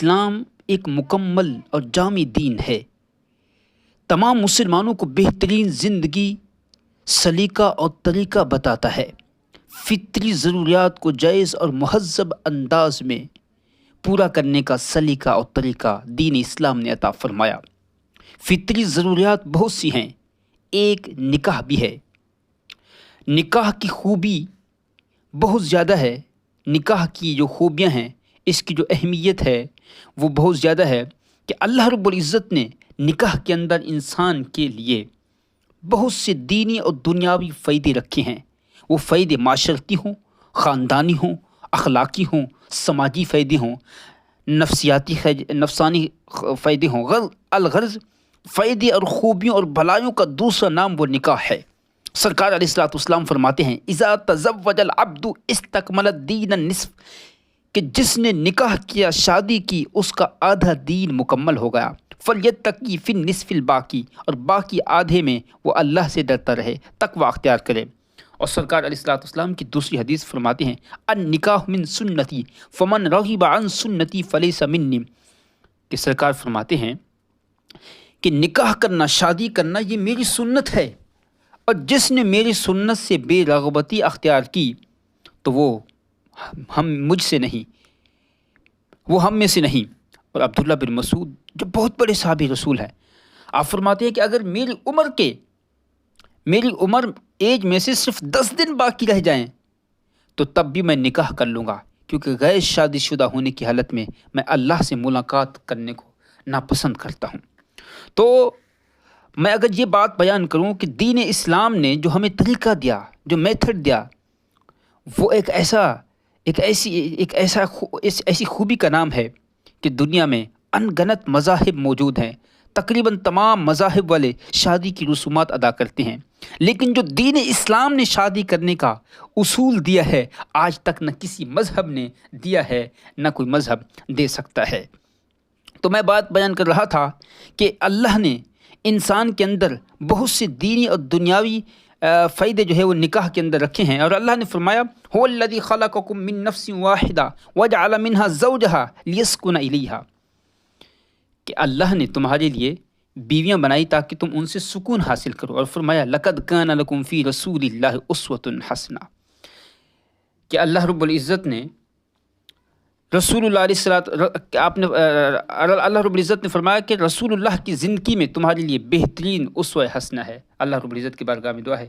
اسلام ایک مکمل اور جامع دین ہے۔ تمام مسلمانوں کو بہترین زندگی سلیقہ اور طریقہ بتاتا ہے۔ فطری ضروریات کو جائز اور مہذب انداز میں پورا کرنے کا سلیقہ اور طریقہ دین اسلام نے عطا فرمایا۔ فطری ضروریات بہت سی ہیں، ایک نکاح بھی ہے۔ نکاح کی خوبی بہت زیادہ ہے، نکاح کی جو خوبیاں ہیں، اس کی جو اہمیت ہے وہ بہت زیادہ ہے کہ اللہ رب العزت نے نکاح کے اندر انسان کے لیے بہت سے دینی اور دنیاوی فائدے رکھے ہیں۔ وہ فائدے معاشرتی ہوں، خاندانی ہوں، اخلاقی ہوں، سماجی فائدے ہوں، نفسانی فائدے ہوں، الغرض فائدے اور خوبیوں اور بھلائیوں کا دوسرا نام وہ نکاح ہے۔ سرکار علیہ الصلوۃ والسلام فرماتے ہیں اذا تزوج العبد استکمل الدین النصف، کہ جس نے نکاح کیا، شادی کی، اس کا آدھا دین مکمل ہو گیا۔ فلیتقی فی النصف الباقی، اور باقی آدھے میں وہ اللہ سے ڈرتا رہے، تقوی اختیار کرے۔ اور سرکار علیہ الصلوۃ والسلام کی دوسری حدیث فرماتے ہیں النکاح من سنتی فمن رغب عن سنتی فلیس منی، کہ سرکار فرماتے ہیں کہ نکاح کرنا، شادی کرنا یہ میری سنت ہے، اور جس نے میری سنت سے بے رغبتی اختیار کی تو وہ مجھ سے نہیں، وہ ہم میں سے نہیں۔ اور عبداللہ بن مسعود جو بہت بڑے صحابی رسول ہیں، آپ فرماتے ہیں کہ اگر میری عمر ایج میں سے صرف 10 دن باقی رہ جائیں تو تب بھی میں نکاح کر لوں گا، کیونکہ غیر شادی شدہ ہونے کی حالت میں میں اللہ سے ملاقات کرنے کو ناپسند کرتا ہوں۔ تو میں اگر یہ بات بیان کروں کہ دین اسلام نے جو ہمیں طریقہ دیا، جو میتھڈ دیا، وہ ایسی خوبی کا نام ہے کہ دنیا میں ان گنت مذاہب موجود ہیں، تقریباً تمام مذاہب والے شادی کی رسومات ادا کرتے ہیں، لیکن جو دین اسلام نے شادی کرنے کا اصول دیا ہے آج تک نہ کسی مذہب نے دیا ہے، نہ کوئی مذہب دے سکتا ہے۔ تو میں بات بیان کر رہا تھا کہ اللہ نے انسان کے اندر بہت سے دینی اور دنیاوی فائدے جو ہے وہ نکاح کے اندر رکھے ہیں، اور اللہ نے فرمایا هو الذی خلقکم من نفس واحدہ وجعل منها زوجہا لیسکن الیہا، کہ اللہ نے تمہارے لیے بیویاں بنائی تاکہ تم ان سے سکون حاصل کرو، اور فرمایا لقد کان لکم فی رسول اللہ اسوۃ حسنہ، کہ اللہ رب العزت نے رسول اللہ علیہ اللہ رب العزت نے فرمایا کہ رسول اللہ کی زندگی میں تمہارے لیے بہترین اسوہ حسنہ ہے۔ اللہ رب العزت کی بارگاہ میں دعا ہے